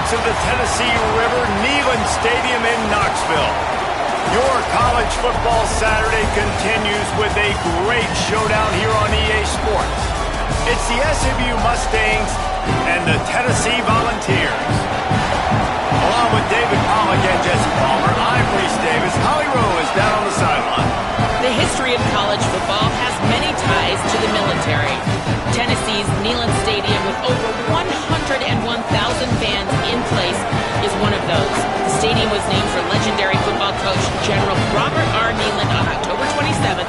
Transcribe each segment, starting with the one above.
to the Tennessee River, Neyland Stadium in Knoxville. Your college football Saturday continues with a great showdown here on EA Sports. It's the SMU Mustangs and the Tennessee Volunteers. Along with David Pollack and Jesse Palmer, I'm Reese Davis. Holly Rowe is down on the sideline. The history of college football has many ties to the military. Tennessee's Neyland Stadium, with over 101,000 fans in place, is one of those. The stadium was named for legendary football coach General Robert R. Neyland on October 27,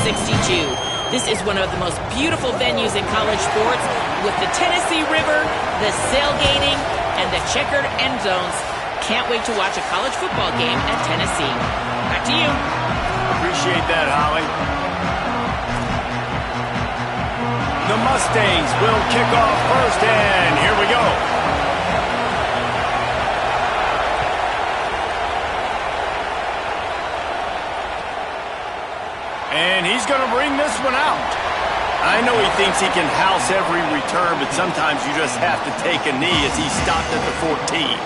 1962. This is one of the most beautiful venues in college sports, with the Tennessee River, the sailgating, and the checkered end zones. Can't wait to watch a college football game at Tennessee. Back to you. Appreciate that, Holly. The Mustangs will kick off first, and here we go. And he's going to bring this one out. I know he thinks he can house every return, but sometimes you just have to take a knee as he stopped at the 14.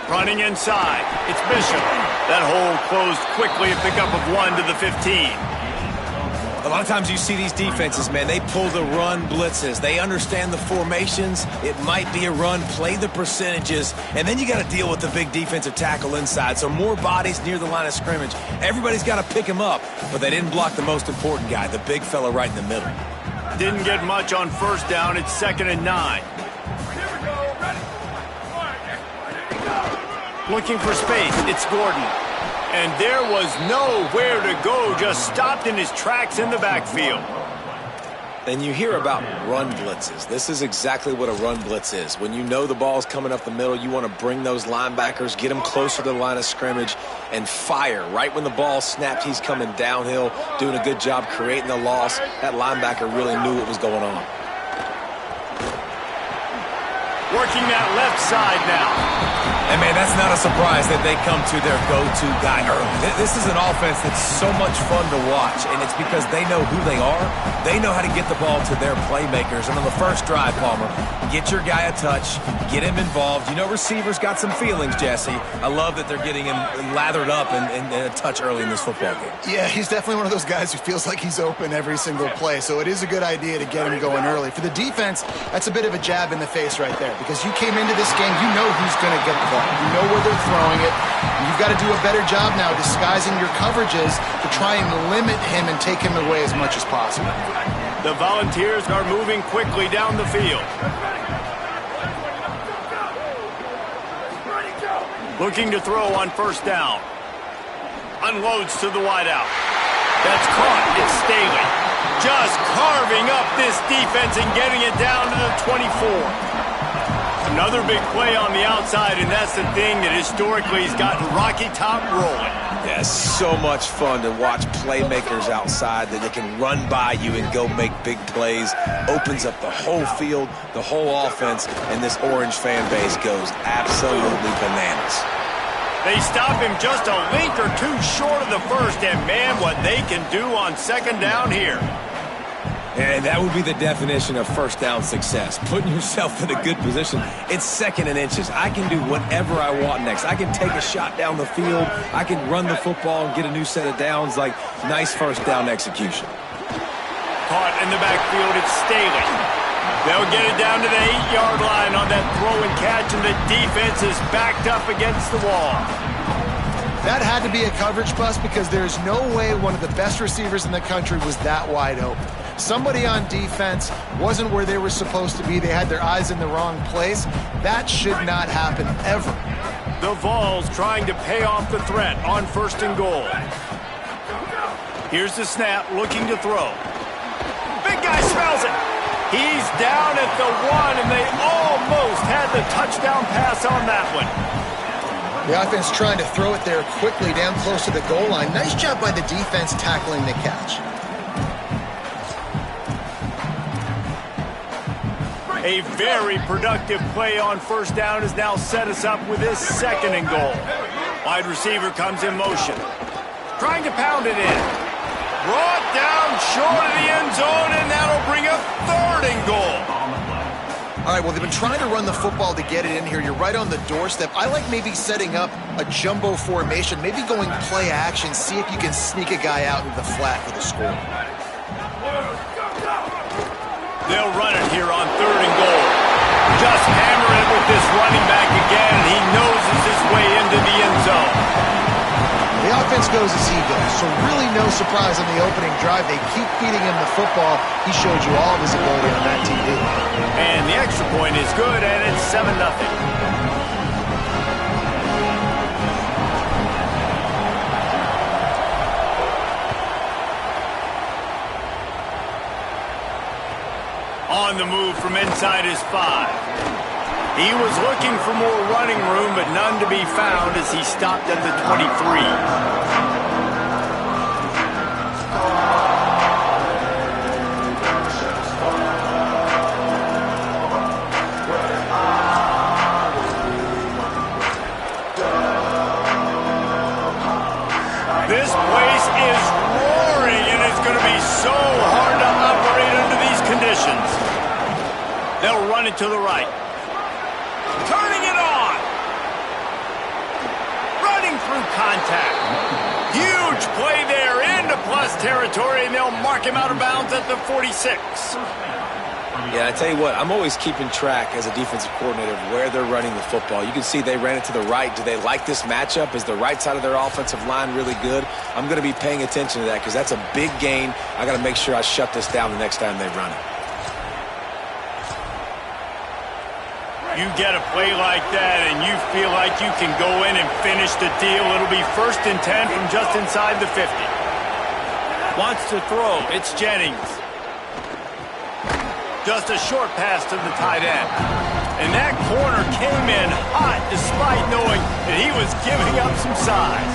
Running inside, it's Bishop. That hole closed quickly, a pickup of 1 to the 15. A lot of times you see these defenses, man, they pull the run blitzes. They understand the formations. It might be a run, play the percentages, and then you got to deal with the big defensive tackle inside. So more bodies near the line of scrimmage. Everybody's got to pick him up, but they didn't block the most important guy, the big fella right in the middle. Didn't get much on first down. It's 2nd and 9. Looking for space, it's Gordon. And there was nowhere to go, just stopped in his tracks in the backfield. And you hear about run blitzes. This is exactly what a run blitz is. When you know the ball's coming up the middle, you want to bring those linebackers, get them closer to the line of scrimmage, and fire. Right when the ball snapped, he's coming downhill, doing a good job creating the loss. That linebacker really knew what was going on. Working that left side now. And, man, that's not a surprise that they come to their go-to guy early. This is an offense that's so much fun to watch, and it's because they know who they are. They know how to get the ball to their playmakers. And on the first drive, Palmer, get your guy a touch, get him involved. You know receivers got some feelings, Jesse. I love that they're getting him lathered up and a touch early in this football game. Yeah, he's definitely one of those guys who feels like he's open every single play, so it is a good idea to get him going early. For the defense, that's a bit of a jab in the face right there, because you came into this game, you know who's going to get the ball. You know where they're throwing it. And you've got to do a better job now disguising your coverages to try and limit him and take him away as much as possible. The Volunteers are moving quickly down the field. Looking to throw on first down. Unloads to the wideout. That's caught. It's Staley. Just carving up this defense and getting it down to the 24. Another big play on the outside, and that's the thing that historically has gotten Rocky Top rolling. Yeah, so much fun to watch playmakers outside that they can run by you and go make big plays. Opens up the whole field, the whole offense, and this Orange fan base goes absolutely bananas. They stop him just a link or two short of the first, and man, what they can do on second down here. And that would be the definition of first down success. Putting yourself in a good position. It's 2nd and inches. I can do whatever I want next. I can take a shot down the field. I can run the football and get a new set of downs. Like, nice first down execution. Caught in the backfield, it's Staley. They'll get it down to the 8-yard line on that throw and catch, and the defense is backed up against the wall. That had to be a coverage bust, because there's no way one of the best receivers in the country was that wide open. Somebody on defense wasn't where they were supposed to be. They had their eyes in the wrong place. That should not happen ever. The Vols trying to pay off the threat on 1st and goal. Here's the snap, looking to throw. Big guy smells it. He's down at the 1, and they almost had the touchdown pass on that one. The offense trying to throw it there quickly down close to the goal line. Nice job by the defense tackling the catch. A very productive play on first down has now set us up with this 2nd and goal. Wide receiver comes in motion. Trying to pound it in. Brought down short of the end zone, and that'll bring up 3rd and goal. All right, well, they've been trying to run the football to get it in here. You're right on the doorstep. I like maybe setting up a jumbo formation, maybe going play action, see if you can sneak a guy out into the flat for the score. They'll run it here on 3rd and goal. Just hammer it with this running back again, and he noses his way into the end zone. The offense goes as he goes, so really no surprise on the opening drive. They keep feeding him the football. He showed you all of his ability on that TV. And the extra point is good, and it's 7-0. On the move from inside his 5. He was looking for more running room, but none to be found as he stopped at the 23. This place is roaring, and it's going to be so hard to operate under these conditions. They'll run it to the right. Turning it on. Running through contact. Huge play there into plus territory, and they'll mark him out of bounds at the 46. Yeah, I tell you what, I'm always keeping track as a defensive coordinator of where they're running the football. You can see they ran it to the right. Do they like this matchup? Is the right side of their offensive line really good? I'm going to be paying attention to that because that's a big gain. I got to make sure I shut this down the next time they run it. You get a play like that and you feel like you can go in and finish the deal. It'll be 1st and 10 from just inside the 50. Wants to throw. It's Jennings. Just a short pass to the tight end. And that corner came in hot despite knowing that he was giving up some size.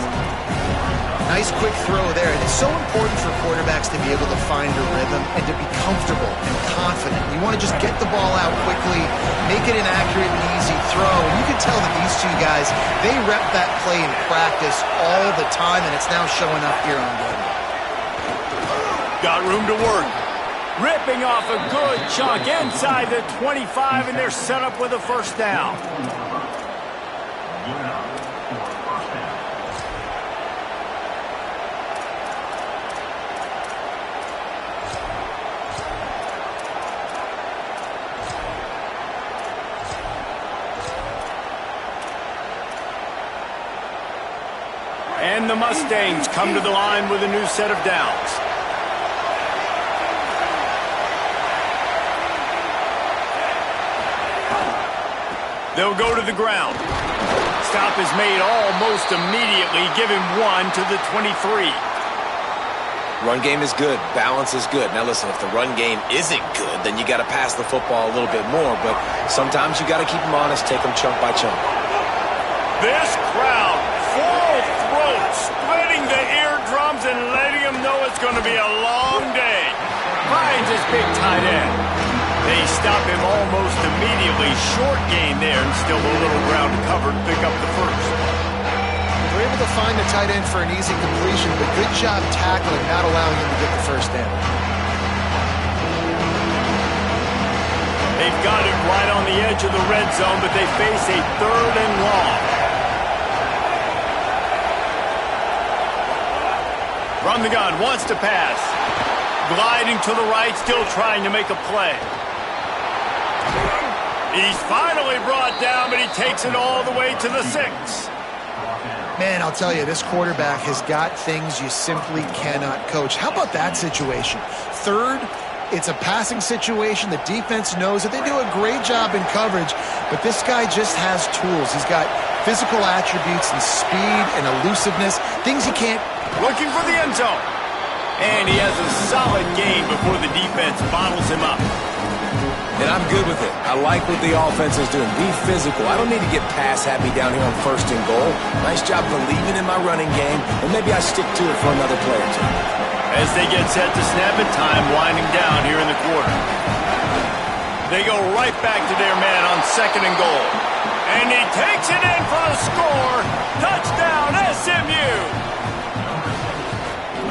Nice quick throw there. And it's so important for quarterbacks to be able to find a rhythm and to be comfortable and confident. You want to just get the ball out quickly, make it an accurate and easy throw. And you can tell that these two guys, they rep that play in practice all the time, and it's now showing up here on game. Got room to work. Ripping off a good chunk inside the 25, and they're set up with a 1st down. And the Mustangs come to the line with a new set of downs. They'll go to the ground. Stop is made almost immediately. Give him 1 to the 23. Run game is good. Balance is good. Now listen, if the run game isn't good, then you got to pass the football a little bit more. But sometimes you got to keep them honest, take them chunk by chunk. This crowd, full throat, splitting the eardrums and letting them know it's going to be a long day. Finds his big tight end. They stop him almost immediately. Short gain there, and still a little ground to cover to pick up the 1st. They're able to find the tight end for an easy completion, but good job tackling, not allowing him to get the 1st down. They've got it right on the edge of the red zone, but they face a 3rd and long. Run the gun, wants to pass. Gliding to the right, still trying to make a play. He's finally brought down, but he takes it all the way to the 6. Man, I'll tell you, this quarterback has got things you simply cannot coach. How about that situation? 3rd, it's a passing situation. The defense knows that they do a great job in coverage, but this guy just has tools. He's got physical attributes and speed and elusiveness, things you can't. Looking for the end zone. And he has a solid gain before the defense bottles him up. And I'm good with it. I like what the offense is doing. Be physical. I don't need to get pass happy down here on 1st and goal. Nice job believing in my running game, and maybe I stick to it for another play or two. As they get set to snap it, time winding down here in the quarter. They go right back to their man on 2nd and goal. And he takes it in for the score. Touchdown, SMU!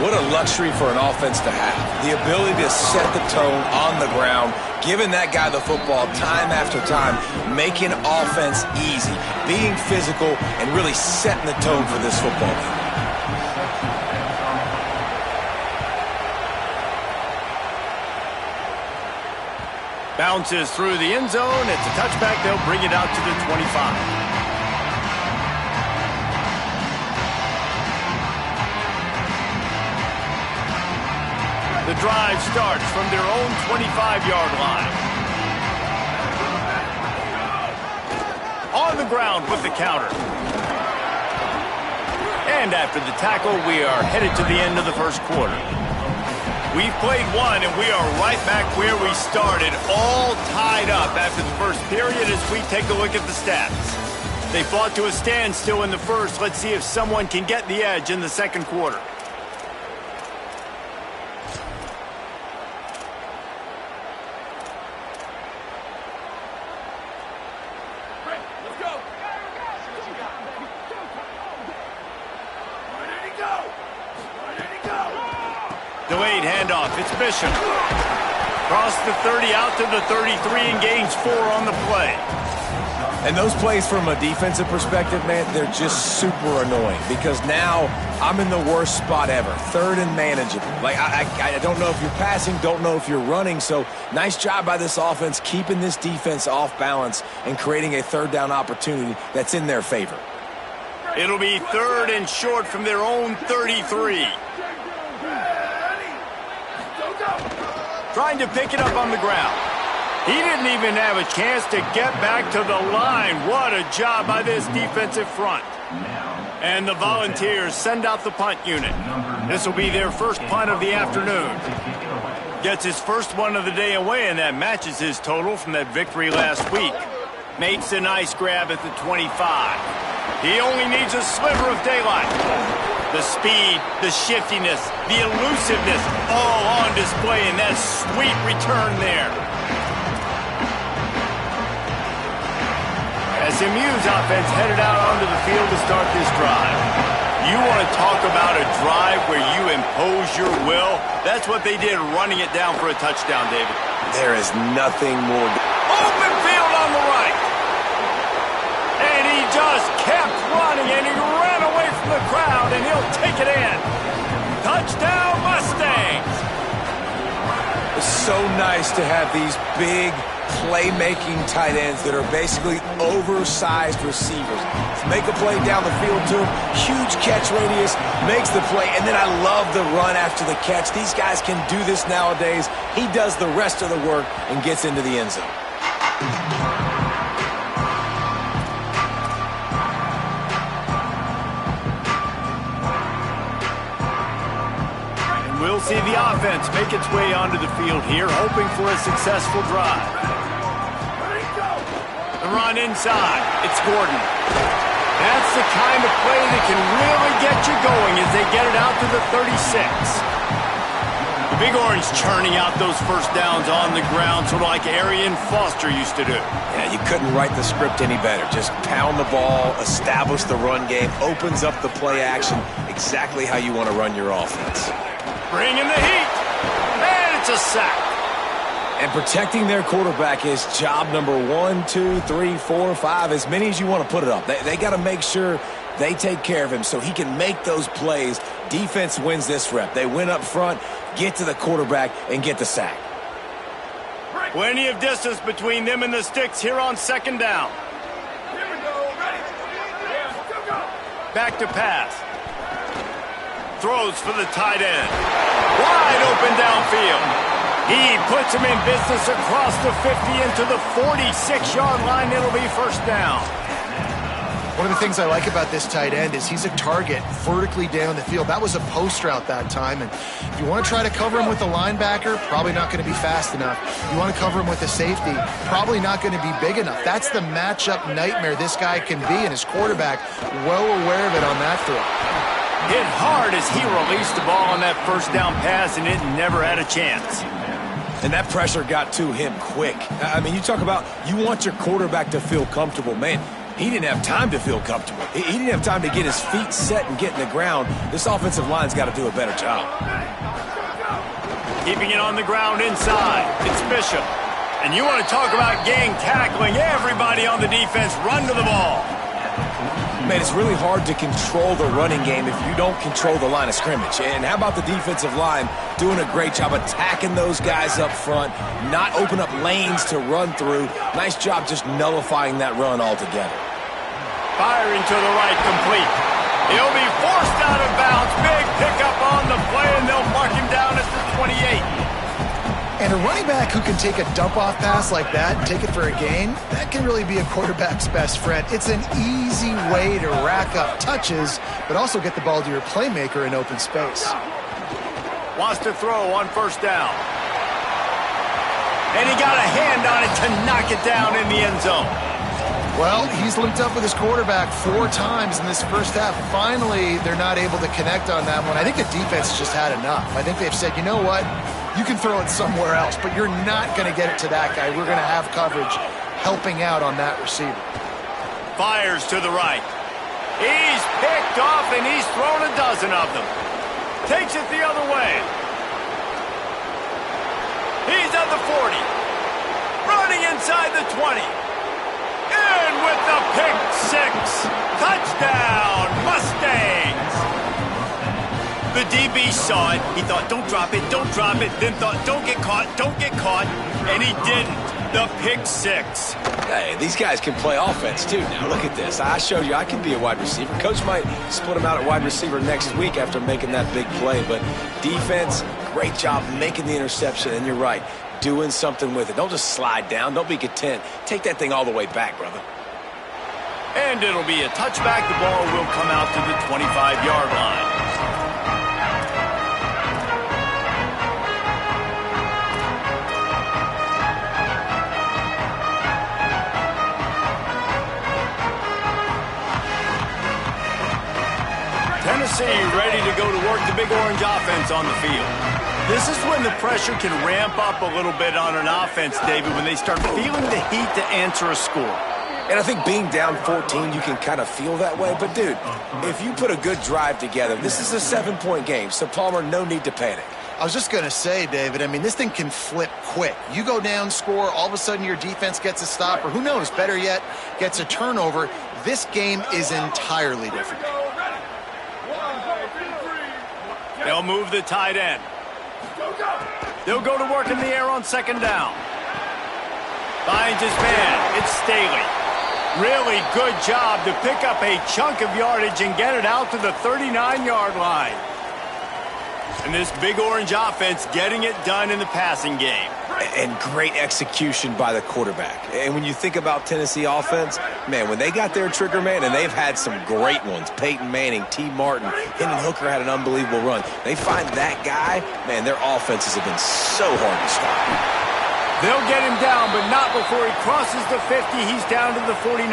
What a luxury for an offense to have. The ability to set the tone on the ground, giving that guy the football time after time, making offense easy, being physical, and really setting the tone for this football game. Bounces through the end zone. It's a touchback. They'll bring it out to the 25. The drive starts from their own 25-yard line. On the ground with the counter. And after the tackle, we are headed to the end of the first quarter. We've played one, and we are right back where we started, all tied up after the first period as we take a look at the stats. They fought to a standstill in the first. Let's see if someone can get the edge in the second quarter. Delayed handoff. It's Bishop. Cross the 30 out to the 33 and gains 4 on the play. And those plays from a defensive perspective, man, they're just super annoying because now I'm in the worst spot ever. 3rd and manageable. Like, I don't know if you're passing, don't know if you're running. So nice job by this offense keeping this defense off balance and creating a 3rd down opportunity that's in their favor. It'll be 3rd and short from their own 33. Trying to pick it up on the ground. He didn't even have a chance to get back to the line. What a job by this defensive front. And the Volunteers send out the punt unit. This will be their first punt of the afternoon. Gets his first one of the day away, and that matches his total from that victory last week. Makes a nice grab at the 25. He only needs a sliver of daylight. The speed, the shiftiness, the elusiveness, all on display in that sweet return there. SMU's offense headed out onto the field to start this drive. You want to talk about a drive where you impose your will? That's what they did running it down for a touchdown, David. There is nothing more. Open field on the right. And he just kept running, and he ran away from the crowd, and he'll take it in. Touchdown, Mustangs! It's so nice to have these big, playmaking tight ends that are basically oversized receivers. Make a play down the field to him, huge catch radius, makes the play, and then I love the run after the catch. These guys can do this nowadays. He does the rest of the work and gets into the end zone. We'll see the offense make its way onto the field here, hoping for a successful drive. The run inside. It's Gordon. That's the kind of play that can really get you going as they get it out to the 36. The Big Orange churning out those first downs on the ground, sort of like Arian Foster used to do. Yeah, you couldn't write the script any better. Just pound the ball, establish the run game, opens up the play action, exactly how you want to run your offense. Bringing the heat, and it's a sack. And protecting their quarterback is job number 1, 2, 3, 4, 5, as many as you want to put it up. They got to make sure they take care of him so he can make those plays. Defense wins this rep. They win up front, get to the quarterback, and get the sack. Plenty of distance between them and the sticks here on 2nd down. Here we go, ready. Back to pass. Throws for the tight end. Wide open downfield. He puts him in business across the 50 into the 46-yard line. It'll be first down. One of the things I like about this tight end is he's a target vertically down the field. That was a post route that time. And if you want to try to cover him with a linebacker, probably not going to be fast enough. You want to cover him with a safety, probably not going to be big enough. That's the matchup nightmare this guy can be, and his quarterback well aware of it on that throw. Hit hard as he released the ball on that first down pass, and it never had a chance. And that pressure got to him quick. I mean, you talk about you want your quarterback to feel comfortable. Man, he didn't have time to feel comfortable. He didn't have time to get his feet set and get in the ground. This offensive line's got to do a better job. Keeping it on the ground inside. It's Bishop. And you want to talk about gang tackling. Everybody on the defense run to the ball. Man, it's really hard to control the running game if you don't control the line of scrimmage. And how about the defensive line doing a great job attacking those guys up front, not open up lanes to run through. Nice job just nullifying that run altogether. Firing to the right, complete. He'll be forced out of bounds. Big pickup on the play, and they'll mark him down at the 28. And a running back who can take a dump-off pass like that and take it for a gain, that can really be a quarterback's best friend. It's an easy way to rack up touches, but also get the ball to your playmaker in open space. Wants to throw on first down. And he got a hand on it to knock it down in the end zone. Well, he's linked up with his quarterback 4 times in this first half. Finally, they're not able to connect on that one. I think the defense just had enough. I think they've said, you know what? You can throw it somewhere else, but you're not going to get it to that guy. We're going to have coverage helping out on that receiver. Fires to the right. He's picked off, and he's thrown a dozen of them. Takes it the other way. He's at the 40. Running inside the 20. In with the pick six. Touchdown, Mustangs. The DB saw it. He thought, don't drop it, don't drop it. Then thought, don't get caught, don't get caught. And he didn't. The pick six. Hey, these guys can play offense, too. Now, look at this. I showed you I can be a wide receiver. Coach might split him out at wide receiver next week after making that big play. But defense, great job making the interception. And you're right, doing something with it. Don't just slide down. Don't be content. Take that thing all the way back, brother. And it'll be a touchback. The ball will come out to the 25-yard line. Tennessee ready to go to work the Big Orange offense on the field. This is when the pressure can ramp up a little bit on an offense, David, when they start feeling the heat to answer a score. And I think being down 14, you can kind of feel that way. But, dude, if you put a good drive together, this is a 7-point game. So, Palmer, no need to panic. I was just going to say, David, I mean, this thing can flip quick. You go down, score, all of a sudden your defense gets a stop, or who knows, better yet, gets a turnover. This game is entirely different. They'll move the tight end. They'll go to work in the air on second down. Finds his man. It's Staley. Really good job to pick up a chunk of yardage and get it out to the 39-yard line. And this Big Orange offense getting it done in the passing game. And great execution by the quarterback. And when you think about Tennessee offense, man, when they got their trigger man, and they've had some great ones, Peyton Manning, T. Martin, Hendon Hooker had an unbelievable run. They find that guy, man, their offenses have been so hard to stop. They'll get him down, but not before he crosses the 50. He's down to the 49.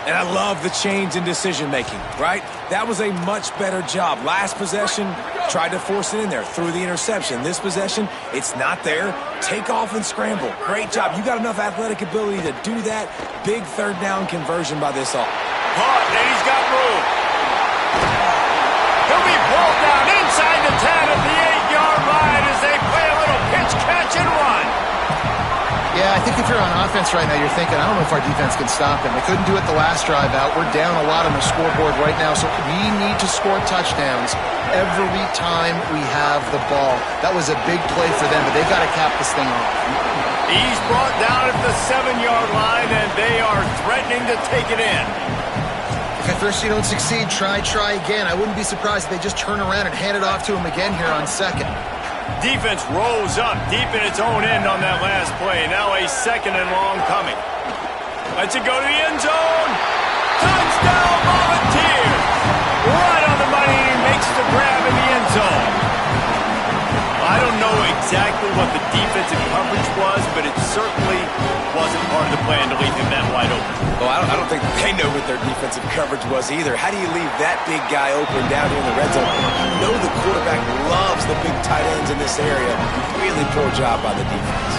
And I love the change in decision-making, right? That was a much better job. Last possession, tried to force it in there, threw the interception. This possession, it's not there. Take off and scramble. Great job. You got enough athletic ability to do that. Big third down conversion by this offense. Caught, and he's got room. He'll be pulled down inside the 10 at the 8-yard line as they play a little pitch, catch, and run. Yeah, I think if you're on offense right now, you're thinking, I don't know if our defense can stop them. They couldn't do it the last drive out. We're down a lot on the scoreboard right now, so we need to score touchdowns every time we have the ball. That was a big play for them, but they've got to cap this thing off. He's brought down at the 7-yard line, and they are threatening to take it in. If at first you don't succeed, try again. I wouldn't be surprised if they just turn around and hand it off to him again here on second. Defense rolls up deep in its own end on that last play. Now a second and long coming. Lets it go to the end zone. Touchdown, Volunteers! Right on the money, and he makes the grab in the end zone. I don't know exactly what the defensive coverage was, but it certainly wasn't part of the plan to leave him that wide open. Well, I don't think they know what their defensive coverage was either. How do you leave that big guy open down here in the red zone? You know the quarterback loves the big tight ends in this area. Really poor job by the defense.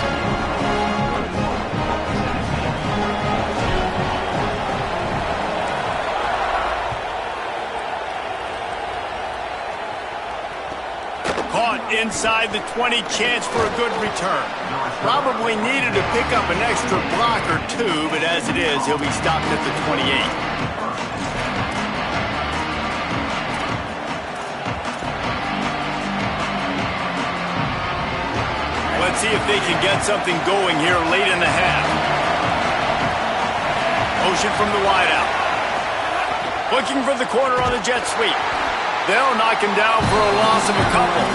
Caught inside the 20, chance for a good return. Probably needed to pick up an extra block or two, but as it is, he'll be stopped at the 28. Let's see if they can get something going here late in the half. Motion from the wideout. Looking for the corner on the jet sweep. They'll knock him down for a loss of a couple.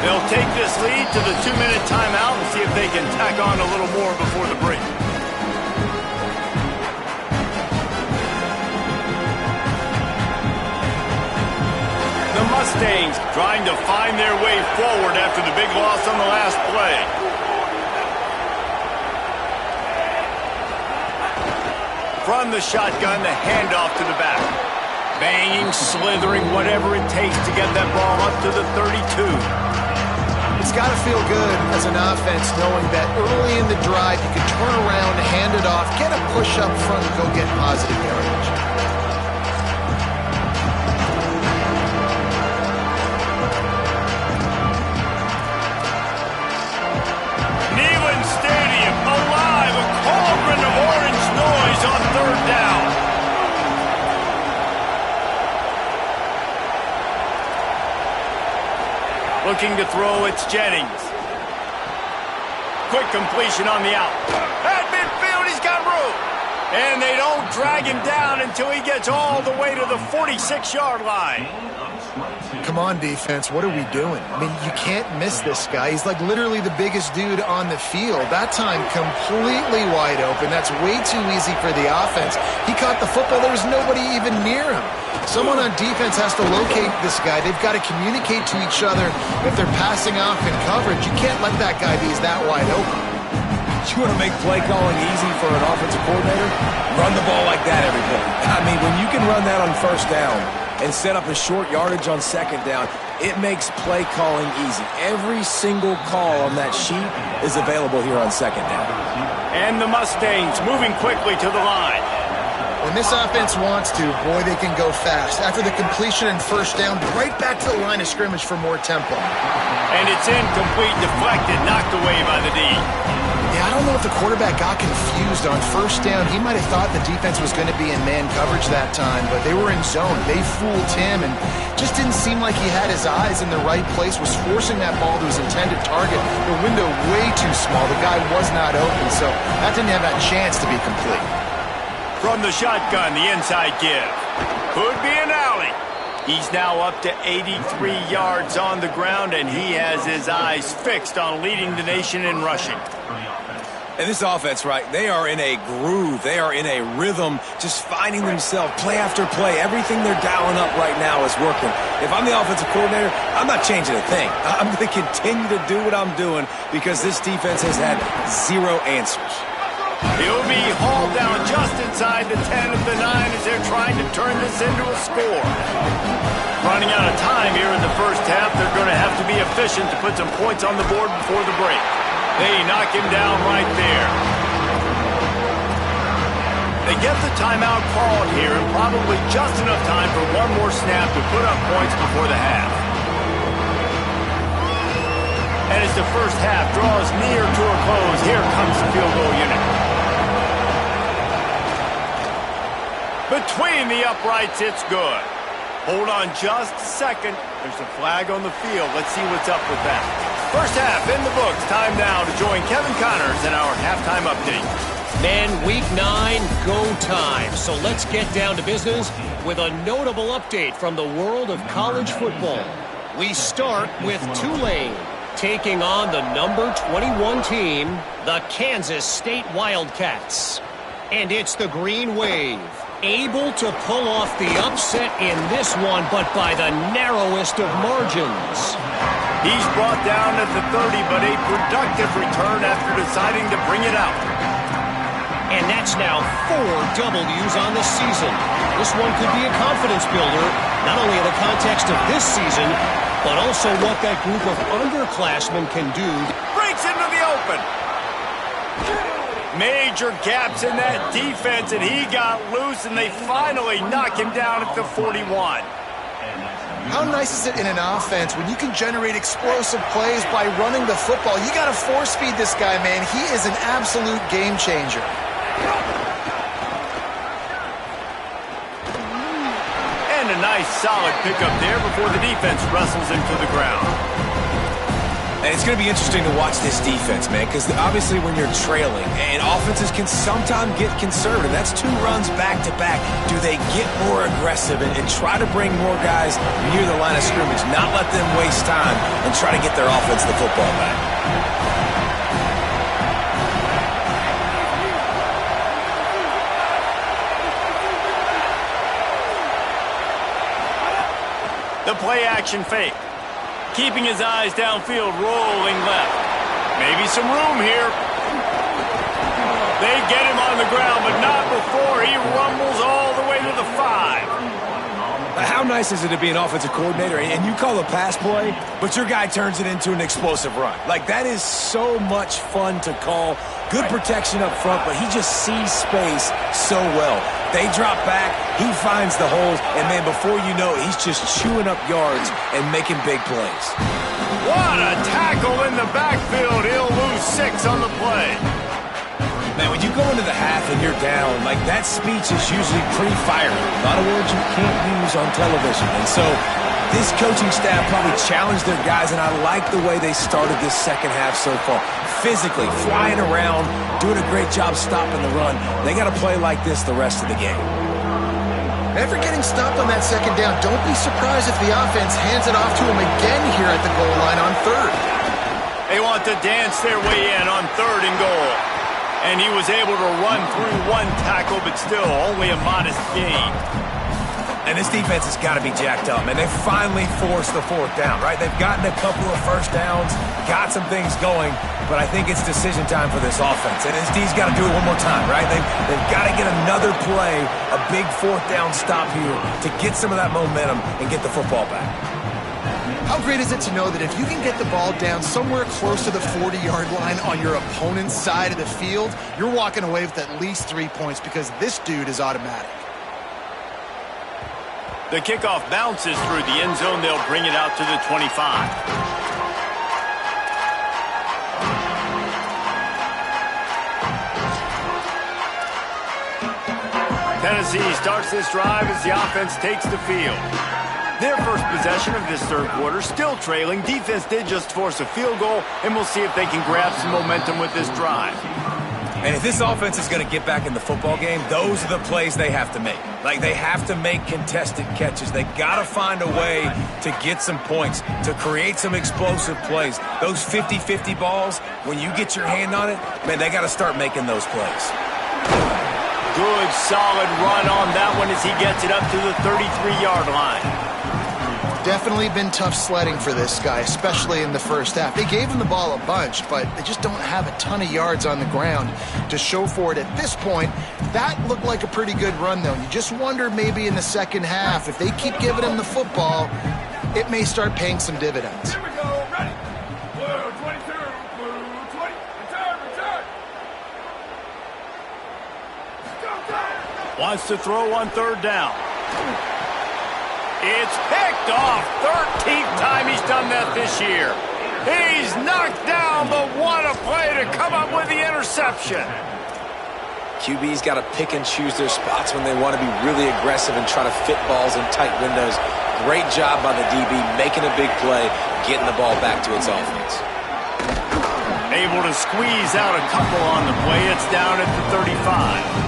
They'll take this lead to the 2-minute timeout and see if they can tack on a little more before the break. The Mustangs trying to find their way forward after the big loss on the last play. From the shotgun, the handoff to the back. Banging, slithering, whatever it takes to get that ball up to the 32. It's got to feel good as an offense knowing that early in the drive you can turn around, hand it off, get a push up front, and go get positive yardage. Neyland Stadium alive, a cauldron of orange noise on third down. Looking to throw, it's Jennings. Quick completion on the out. At midfield, he's got room. And they don't drag him down until he gets all the way to the 46-yard line. Come on, defense. What are we doing? I mean, you can't miss this guy. He's like literally the biggest dude on the field. That time, completely wide open. That's way too easy for the offense. He caught the football. There was nobody even near him. Someone on defense has to locate this guy. They've got to communicate to each other if they're passing off in coverage. You can't let that guy be that wide open. You want to make play calling easy for an offensive coordinator? Run the ball like that every play. I mean, when you can run that on first down and set up a short yardage on second down, it makes play calling easy. Every single call on that sheet is available here on second down. And the Mustangs moving quickly to the line. When this offense wants to, boy, they can go fast. After the completion and first down, right back to the line of scrimmage for more tempo. And it's incomplete, deflected, knocked away by the D. Yeah, I don't know if the quarterback got confused on first down. He might have thought the defense was going to be in man coverage that time, but they were in zone. They fooled him and just didn't seem like he had his eyes in the right place, was forcing that ball to his intended target. The window way too small. The guy was not open, so that didn't have that chance to be complete. From the shotgun, the inside give. Could be an alley. He's now up to 83 yards on the ground, and he has his eyes fixed on leading the nation in rushing. And this offense, right, they are in a groove. They are in a rhythm, just finding themselves play after play. Everything they're dialing up right now is working. If I'm the offensive coordinator, I'm not changing a thing. I'm going to continue to do what I'm doing because this defense has had zero answers. He'll be hauled down just inside the 10 of the 9 as they're trying to turn this into a score. Running out of time here in the first half, they're going to have to be efficient to put some points on the board before the break. They knock him down right there. They get the timeout called here and probably just enough time for one more snap to put up points before the half. And as the first half draws near to a close, here comes the field goal unit. Between the uprights, it's good. Hold on just a second. There's a flag on the field. Let's see what's up with that. First half in the books. Time now to join Kevin Connors in our halftime update. Men, week 9, go time. So let's get down to business with a notable update from the world of college football. We start with Tulane taking on the number 21 team, the Kansas State Wildcats. And it's the Green Wave. able to pull off the upset in this one, but by the narrowest of margins. He's brought down at the 30, but a productive return after deciding to bring it out. And that's now 4 W's on the season. This one could be a confidence builder, not only in the context of this season, but also what that group of underclassmen can do. Breaks into the open. Major gaps in that defense, and he got loose, and they finally knock him down at the 41. How nice is it in an offense when you can generate explosive plays by running the football? You got to force feed this guy, man. He is an absolute game changer. And a nice solid pickup there before the defense wrestles him to the ground. And it's going to be interesting to watch this defense, man, because obviously when you're trailing, and offenses can sometimes get conservative. That's 2 runs back-to-back. Do they get more aggressive and try to bring more guys near the line of scrimmage, not let them waste time, and try to get their offense the football back? The play-action fake. Keeping his eyes downfield, rolling left. Maybe some room here. They get him on the ground, but not before he rumbles all the way to the 5. How nice is it to be an offensive coordinator and you call a pass play, but your guy turns it into an explosive run? Like, that is so much fun to call. Good protection up front, but he just sees space so well. They drop back, he finds the holes, and then before you know it, he's just chewing up yards and making big plays. What a tackle in the backfield. He'll lose 6 on the play. Man, when you go into the half and you're down, like, that speech is usually pretty fiery. A lot of words you can't use on television. And so this coaching staff probably challenged their guys, and I like the way they started this second half so far. Physically, flying around, doing a great job stopping the run. They got to play like this the rest of the game. After getting stopped on that second down, don't be surprised if the offense hands it off to him again here at the goal line on 3rd. They want to dance their way in on 3rd and goal. And he was able to run through 1 tackle, but still only a modest gain. And this defense has got to be jacked up, and they finally forced the 4th down, right? They've gotten a couple of first downs, got some things going, but I think it's decision time for this offense. And this D's got to do it one more time, right? They've got to get another play, a big 4th down stop here to get some of that momentum and get the football back. How great is it to know that if you can get the ball down somewhere close to the 40-yard line on your opponent's side of the field, you're walking away with at least 3 points because this dude is automatic. The kickoff bounces through the end zone. They'll bring it out to the 25. Tennessee starts this drive as the offense takes the field. Their first possession of this 3rd quarter, still trailing. Defense did just force a field goal, and we'll see if they can grab some momentum with this drive. And if this offense is going to get back in the football game, those are the plays they have to make. Like, they have to make contested catches. They got to find a way to get some points, to create some explosive plays. Those 50-50 balls, when you get your hand on it, man, they got to start making those plays. Good, solid run on that one as he gets it up to the 33-yard line. Definitely been tough sledding for this guy, especially in the first half. They gave him the ball a bunch, but they just don't have a ton of yards on the ground to show for it at this point. That looked like a pretty good run, though. You just wonder maybe in the second half, if they keep giving him the football, it may start paying some dividends. Here we go. Ready. Blue 22. Blue 20. Return. Go. Wants to throw on 3rd down. It's picked off. 13th time he's done that this year. He's knocked down, but what a play to come up with the interception. QB's got to pick and choose their spots when they want to be really aggressive and try to fit balls in tight windows. Great job by the DB making a big play, getting the ball back to its offense. Able to squeeze out a couple on the play. It's down at the 35.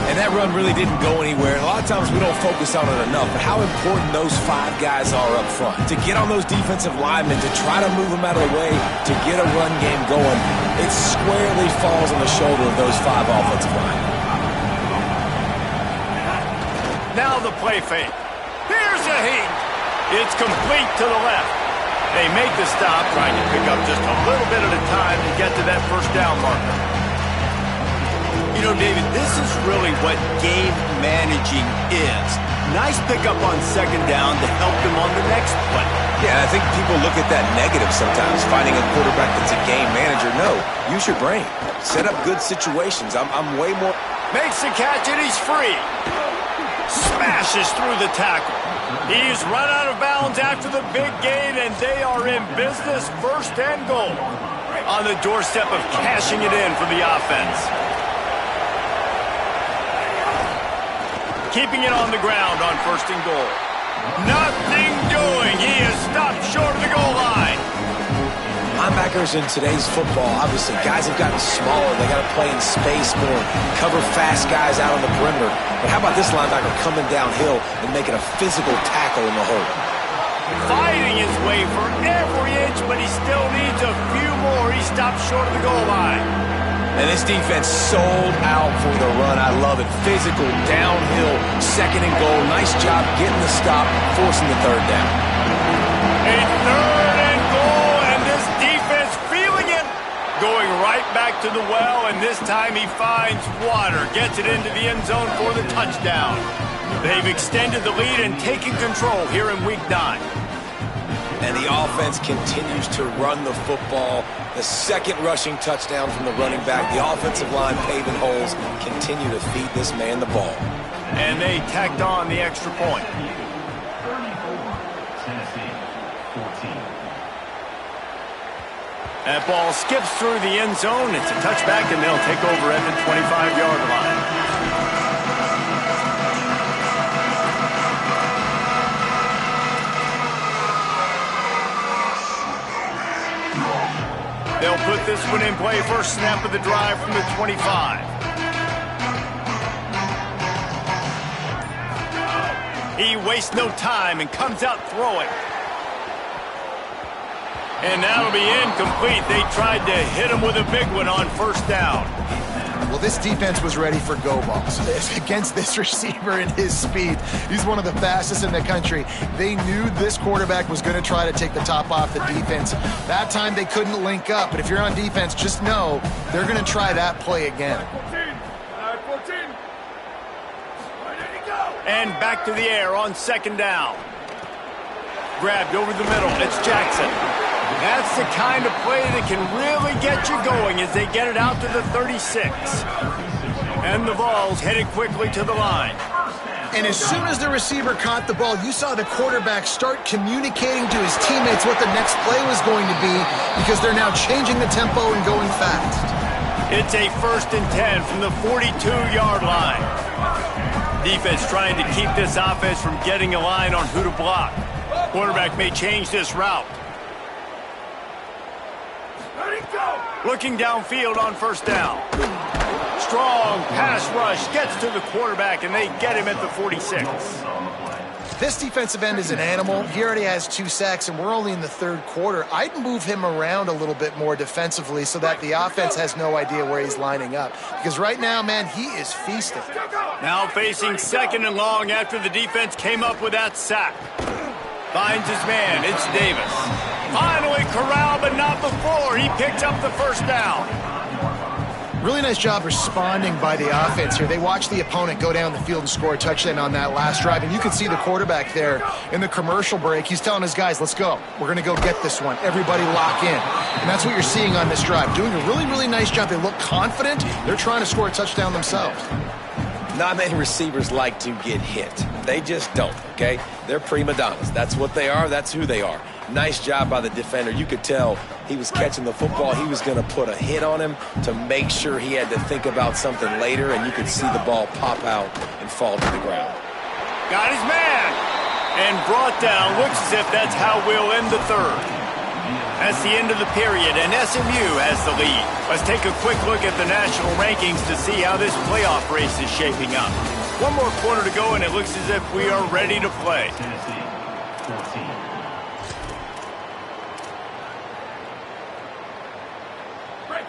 And that run really didn't go anywhere. And a lot of times we don't focus on it enough, but how important those 5 guys are up front. To get on those defensive linemen, to try to move them out of the way, to get a run game going, it squarely falls on the shoulder of those 5 offensive linemen. Now the play fake. Here's a heat. It's complete to the left. They make the stop, trying to pick up just a little bit at a time to get to that first down marker. You know, David, this is really what game managing is. Nice pickup on second down to help them on the next play. Yeah, I think people look at that negative sometimes, finding a quarterback that's a game manager. No, use your brain. Set up good situations. I'm way more... Makes the catch and he's free. Smashes through the tackle. He's run out of bounds after the big gain, and they are in business, first and goal. On the doorstep of cashing it in for the offense. Keeping it on the ground on first and goal. Nothing doing. He is stopped short of the goal line. Linebackers in today's football, obviously, guys have gotten smaller. They got to play in space more, cover fast guys out on the perimeter. But how about this linebacker coming downhill and making a physical tackle in the hole? Fighting his way for every inch, but he still needs a few more. He stopped short of the goal line. And this defense sold out for the run. I love it. Physical, downhill, second and goal. Nice job getting the stop, forcing the third down. A third and goal, and this defense feeling it. Going right back to the well, and this time he finds water. Gets it into the end zone for the touchdown. They've extended the lead and taken control here in Week 9. And the offense continues to run the football. The second rushing touchdown from the running back. The offensive line paving holes. Continue to feed this man the ball. And they tacked on the extra point. That ball skips through the end zone. It's a touchback, and they'll take over at the 25-yard line. They'll put this one in play. First snap of the drive from the 25. He wastes no time and comes out throwing. And that'll be incomplete. They tried to hit him with a big one on first down. Well, this defense was ready for go balls against this receiver and his speed. He's one of the fastest in the country. They knew this quarterback was going to try to take the top off the defense. That time they couldn't link up, but if you're on defense, just know they're going to try that play again. 14. Ready to go. And back to the air on second down. Grabbed over the middle. It's Jackson. That's the kind of play that can really get you going as they get it out to the 36. And the Vols headed quickly to the line. And as soon as the receiver caught the ball, you saw the quarterback start communicating to his teammates what the next play was going to be, because they're now changing the tempo and going fast. It's a 1st and 10 from the 42-yard line. Defense trying to keep this offense from getting a line on who to block. Quarterback may change this route. Looking downfield on first down. Strong pass rush gets to the quarterback, and they get him at the 46. This defensive end is an animal. He already has 2 sacks, and we're only in the 3rd quarter. I'd move him around a little bit more defensively so that the offense has no idea where he's lining up. Because right now, man, he is feasting. Now facing second and long after the defense came up with that sack. Finds his man. It's Davis. Finally corralled, but not before. He picks up the first down. Really nice job responding by the offense here. They watched the opponent go down the field and score a touchdown on that last drive. And you can see the quarterback there in the commercial break. He's telling his guys, let's go. We're going to go get this one. Everybody lock in. And that's what you're seeing on this drive. Doing a really, really nice job. They look confident. They're trying to score a touchdown themselves. Not many receivers like to get hit. They just don't, okay? They're prima donnas. That's what they are. That's who they are. Nice job by the defender. You could tell he was catching the football. He was going to put a hit on him to make sure he had to think about something later, and you could see the ball pop out and fall to the ground. Got his man. And brought down. Looks as if that's how we'll end the 3rd. That's the end of the period, and SMU has the lead. Let's take a quick look at the national rankings to see how this playoff race is shaping up. One more quarter to go, and it looks as if we are ready to play.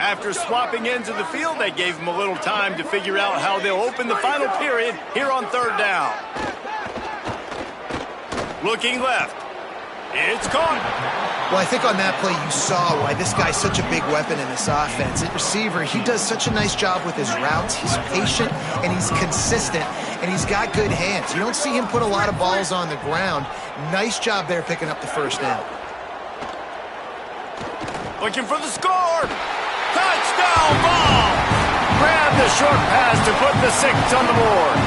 After swapping ends of the field, they gave them a little time to figure out how they'll open the final period here on 3rd down. Looking left. It's caught. Well, I think on that play you saw why this guy's such a big weapon in this offense. At receiver, he does such a nice job with his routes. He's patient, and he's consistent, and he's got good hands. You don't see him put a lot of balls on the ground. Nice job there picking up the first down. Looking for the score. Touchdown ball. Grab the short pass to put the 6 on the board.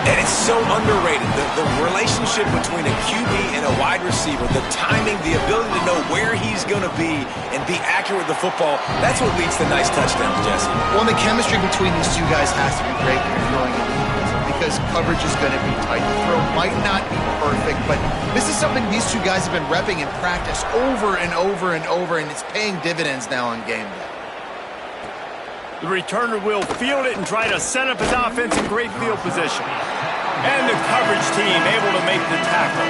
And it's so underrated, the relationship between a QB and a wide receiver, the timing, the ability to know where he's going to be and be accurate with the football, that's what leads to nice touchdowns, Jesse. Well, the chemistry between these two guys has to be great when you're throwing it because coverage is going to be tight. The throw might not be perfect, but this is something these two guys have been repping in practice over and over and over, and it's paying dividends now on game day. The returner will field it and try to set up his offense in great field position. And the coverage team able to make the tackle.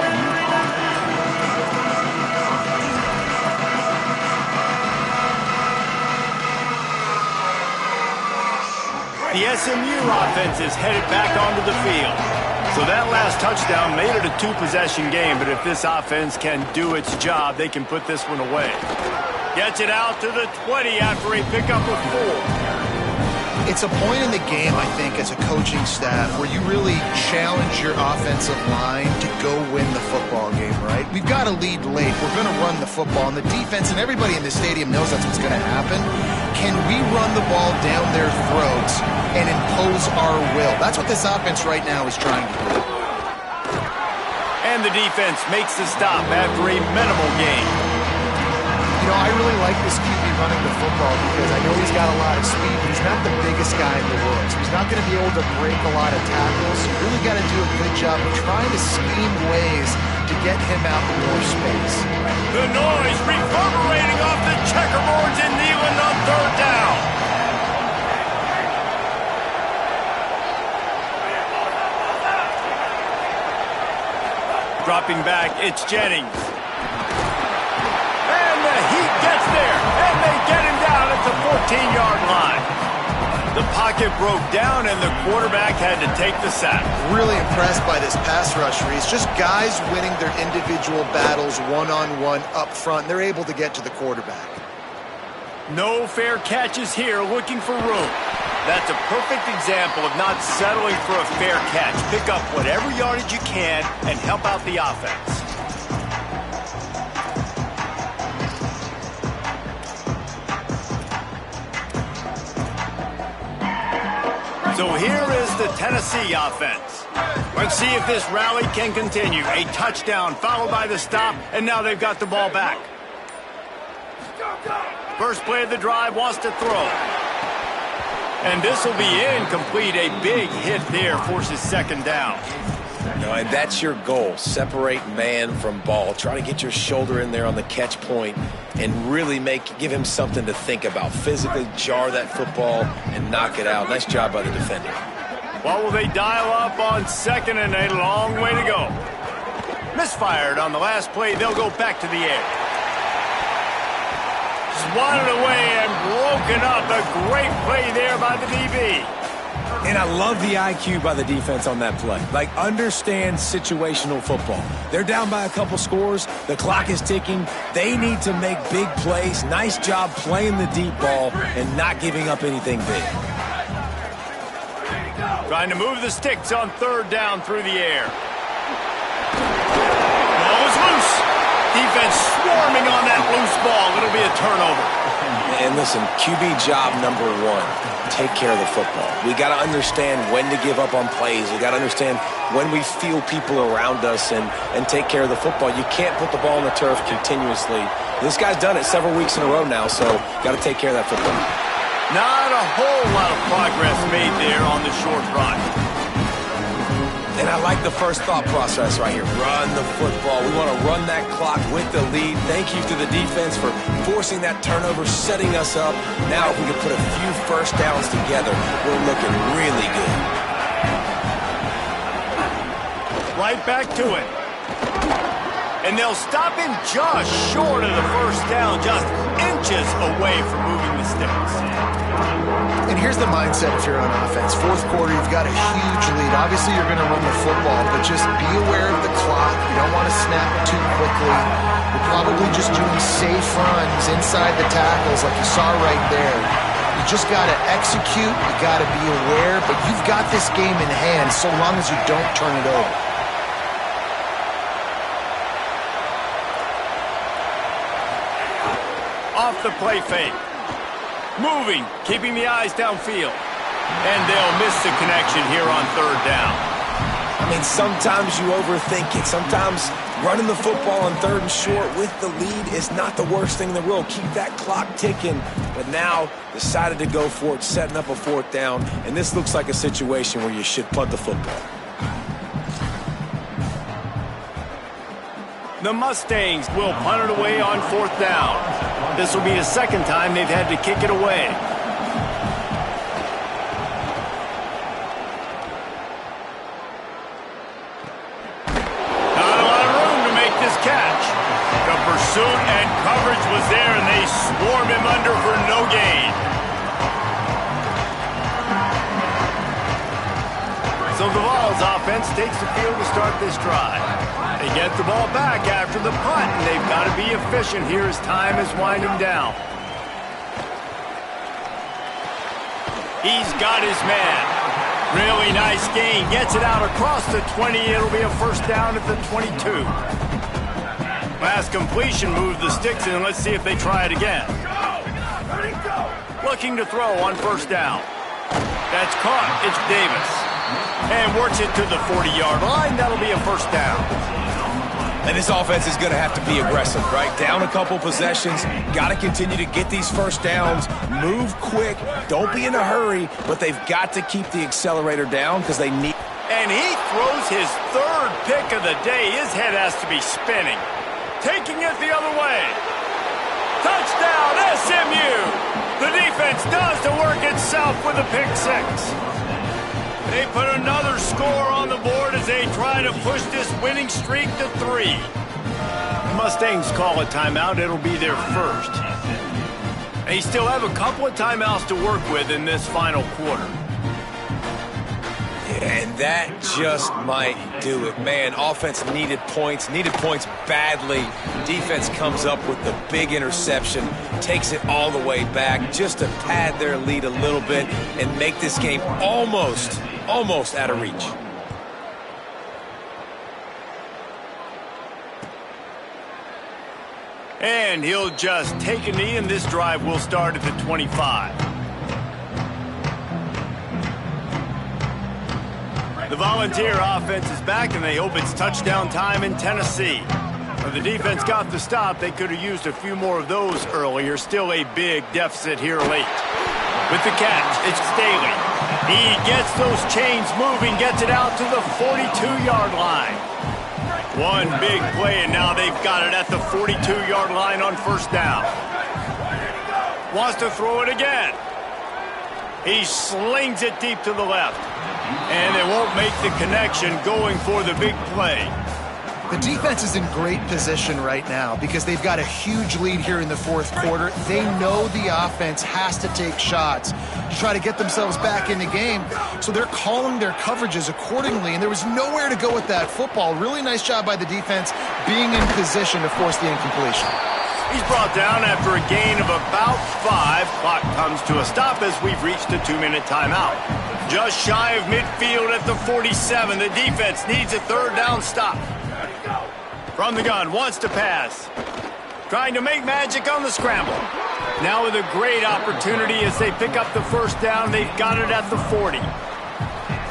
The SMU offense is headed back onto the field. So that last touchdown made it a 2-possession game, but if this offense can do its job, they can put this one away. Gets it out to the 20 after a pickup of 4. It's a point in the game, I think, as a coaching staff where you really challenge your offensive line to go win the football game, right? We've got to lead late. We're going to run the football, and the defense and everybody in the stadium knows that's what's going to happen. Can we run the ball down their throats and impose our will? That's what this offense right now is trying to do. And the defense makes the stop after a minimal gain. You know, I really like this QB running the football because I know he's got a lot of speed, but he's not the biggest guy in the world. So he's not going to be able to break a lot of tackles. So you really got to do a good job of trying to scheme ways to get him out in more space. The noise reverberating off the checkerboards in Neyland on 3rd down. Dropping back, it's Jennings. He gets there, and they get him down at the 14-yard line. The pocket broke down, and the quarterback had to take the sack. Really impressed by this pass rush, Reese. Just guys winning their individual battles one-on-one up front. They're able to get to the quarterback. No fair catches here, looking for room. That's a perfect example of not settling for a fair catch. Pick up whatever yardage you can and help out the offense. So here is the Tennessee offense. Let's see if this rally can continue. A touchdown followed by the stop, and now they've got the ball back. First play of the drive, wants to throw. And this will be incomplete. A big hit there, forces 2nd down. No, and that's your goal. Separate man from ball. Try to get your shoulder in there on the catch point and really give him something to think about. Physically jar that football and knock it out. Nice job by the defender. Well, will they dial up on 2nd and a long way to go? Misfired on the last play. They'll go back to the air. Swatted away and broken up. A great play there by the DB. And I love the IQ by the defense on that play. Like, understand situational football. They're down by a couple scores. The clock is ticking. They need to make big plays. Nice job playing the deep ball and not giving up anything big. Trying to move the sticks on 3rd down through the air. Ball is loose. Defense swarming on that loose ball. It'll be a turnover. And listen, QB job number 1. Take care of the football. We got to understand when to give up on plays. We got to understand when we feel people around us and take care of the football. You can't put the ball on the turf continuously. This guy's done it several weeks in a row now, so got to take care of that football. Not a whole lot of progress made there on the short run. And I like the first thought process right here. Run the football. We want to run that clock with the lead. Thank you to the defense for forcing that turnover, setting us up. Now if we can put a few first downs together, we're looking really good. Right back to it. And they'll stop him just short of the first down, just inches away from moving the sticks. And here's the mindset if you're on offense. Fourth quarter, you've got a huge lead. Obviously, you're going to run the football, but just be aware of the clock. You don't want to snap it too quickly. You're probably just doing safe runs inside the tackles like you saw right there. You just got to execute. You got to be aware, but you've got this game in hand so long as you don't turn it over. Off the play fake. Moving, keeping the eyes downfield. And they'll miss the connection here on third down. I mean, sometimes you overthink it. Sometimes running the football on third and short with the lead is not the worst thing in the world. Keep that clock ticking. But now decided to go for it, setting up a fourth down. And this looks like a situation where you should punt the football. The Mustangs will punt it away on fourth down. This will be the second time they've had to kick it away. Not a lot of room to make this catch. The pursuit and coverage was there, and they swarm him under for no gain. So the Vols offense takes the field to start this drive. They get the ball back after the punt, and they've got to be efficient here as time is winding down. He's got his man. Really nice gain. Gets it out across the 20. It'll be a first down at the 22. Last completion moved the sticks in. Let's see if they try it again. Looking to throw on first down. That's caught. It's Davis. And works it to the 40-yard line. That'll be a first down. And this offense is going to have to be aggressive, right? Down a couple possessions. Got to continue to get these first downs. Move quick. Don't be in a hurry. But they've got to keep the accelerator down because they need... And he throws his third pick of the day. His head has to be spinning. Taking it the other way. Touchdown, SMU! The defense does the work itself with a pick six. They put another score on the board as they try to push this winning streak to 3. The Mustangs call a timeout. It'll be their first. They still have a couple of timeouts to work with in this final quarter. And that just might do it. Man, offense needed points badly. Defense comes up with the big interception, takes it all the way back just to pad their lead a little bit and make this game almost out of reach. And he'll just take a knee, and this drive will start at the 25. The Volunteer offense is back, and they hope it's touchdown time in Tennessee. When the defense got the stop, they could have used a few more of those earlier. Still a big deficit here late. With the catch, it's Staley. He gets those chains moving, gets it out to the 42-yard line. One big play, and now they've got it at the 42-yard line on first down. Wants to throw it again. He slings it deep to the left. And they won't make the connection going for the big play. The defense is in great position right now because they've got a huge lead here in the fourth quarter. They know the offense has to take shots to try to get themselves back in the game. So they're calling their coverages accordingly, and there was nowhere to go with that football. Really nice job by the defense being in position to force the incompletion. He's brought down after a gain of about 5. Clock comes to a stop as we've reached a 2-minute timeout. Just shy of midfield at the 47. The defense needs a third down stop. From the gun, wants to pass. Trying to make magic on the scramble. Now with a great opportunity as they pick up the first down. They've got it at the 40.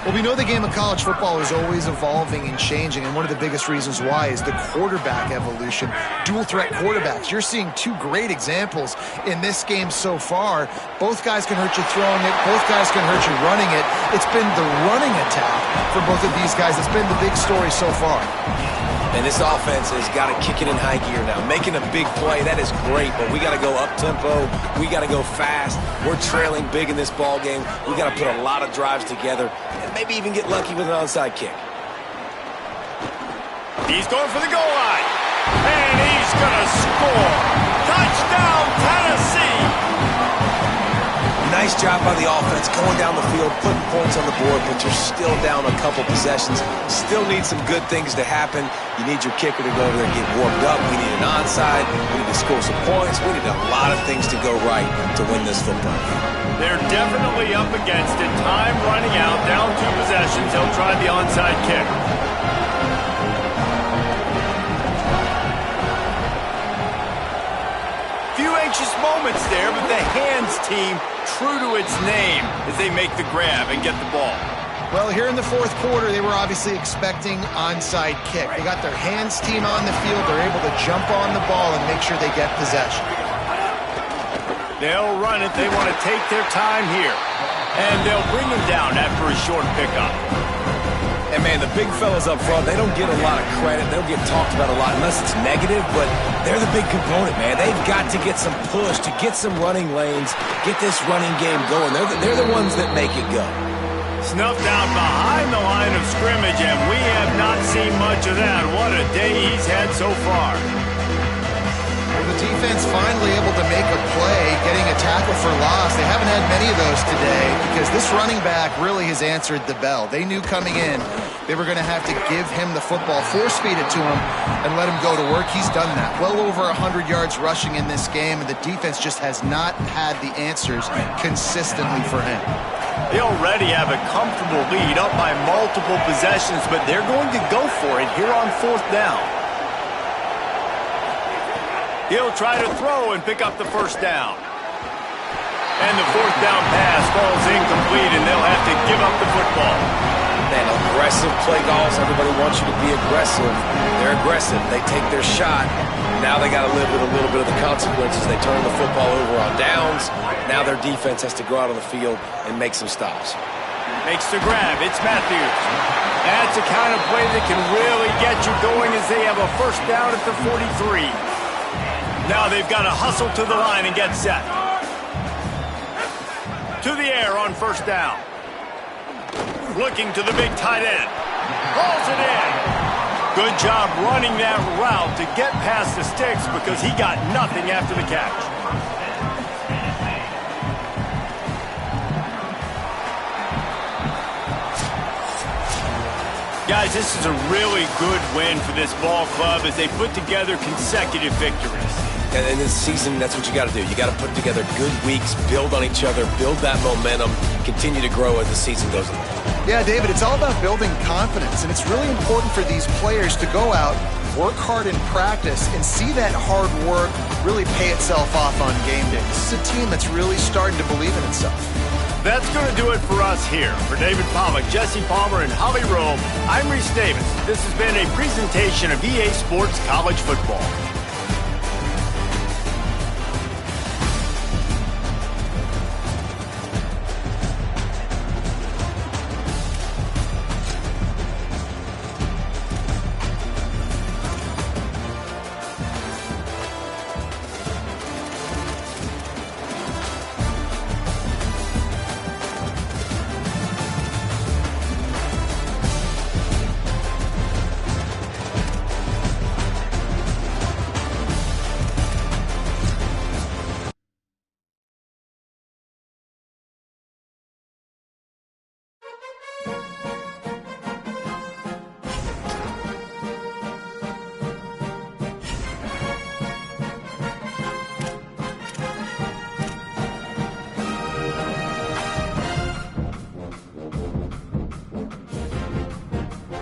Well, we know the game of college football is always evolving and changing, and one of the biggest reasons why is the quarterback evolution. Dual threat quarterbacks. You're seeing two great examples in this game so far. Both guys can hurt you throwing it. Both guys can hurt you running it. It's been the running attack for both of these guys that's been the big story so far. And this offense has got to kick it in high gear now. Making a big play, that is great, but we got to go up-tempo. We got to go fast. We're trailing big in this ball game. We got to put a lot of drives together and maybe even get lucky with an onside kick. He's going for the goal line. And he's going to score. Touchdown, Tennessee. Nice job by the offense going down the field, putting points on the board, but you're still down a couple possessions. Still need some good things to happen. You need your kicker to go over there and get warmed up. We need an onside. We need to score some points. We need a lot of things to go right to win this football game. They're definitely up against it. Time running out, down 2 possessions. They'll try the onside kick. Few anxious moments there, but the hands team true to its name as they make the grab and get the ball. Well, here in the fourth quarter, they were obviously expecting onside kick. They got their hands team on the field. They're able to jump on the ball and make sure they get possession. They'll run it. They want to take their time here. And they'll bring him down after a short pickup. And, man, the big fellas up front, they don't get a lot of credit. They don't get talked about a lot unless it's negative, but they're the big component, man. They've got to get some push, to get some running lanes, get this running game going. They're the ones that make it go. Snuffed out behind the line of scrimmage, and we have not seen much of that. What a day he's had so far. The defense finally able to make a play, getting a tackle for loss. They haven't had many of those today because this running back really has answered the bell. They knew coming in they were going to have to give him the football, force-feed it to him, and let him go to work. He's done that. Well over 100 yards rushing in this game, and the defense just has not had the answers consistently for him. They already have a comfortable lead, up by multiple possessions, but they're going to go for it here on 4th down. He'll try to throw and pick up the 1st down. And the 4th down pass falls incomplete, and they'll have to give up the football. Man, aggressive play calls. Everybody wants you to be aggressive. They're aggressive. They take their shot. Now they got to live with a little bit of the consequences. They turn the football over on downs. Now their defense has to go out on the field and make some stops. Makes the grab. It's Matthews. That's the kind of play that can really get you going as they have a 1st down at the 43. Now they've got to hustle to the line and get set. To the air on 1st down. Looking to the big tight end. Hauls it in. Good job running that route to get past the sticks because he got nothing after the catch. Guys, this is a really good win for this ball club as they put together consecutive victories. And in this season, that's what you got to do. You got to put together good weeks, build on each other, build that momentum, continue to grow as the season goes along. Yeah, David, it's all about building confidence, and it's really important for these players to go out, work hard in practice, and see that hard work really pay itself off on game day. This is a team that's really starting to believe in itself. That's going to do it for us here. For David Pollack, Jesse Palmer, and Holly Rowe, I'm Reese Davis. This has been a presentation of EA Sports College Football.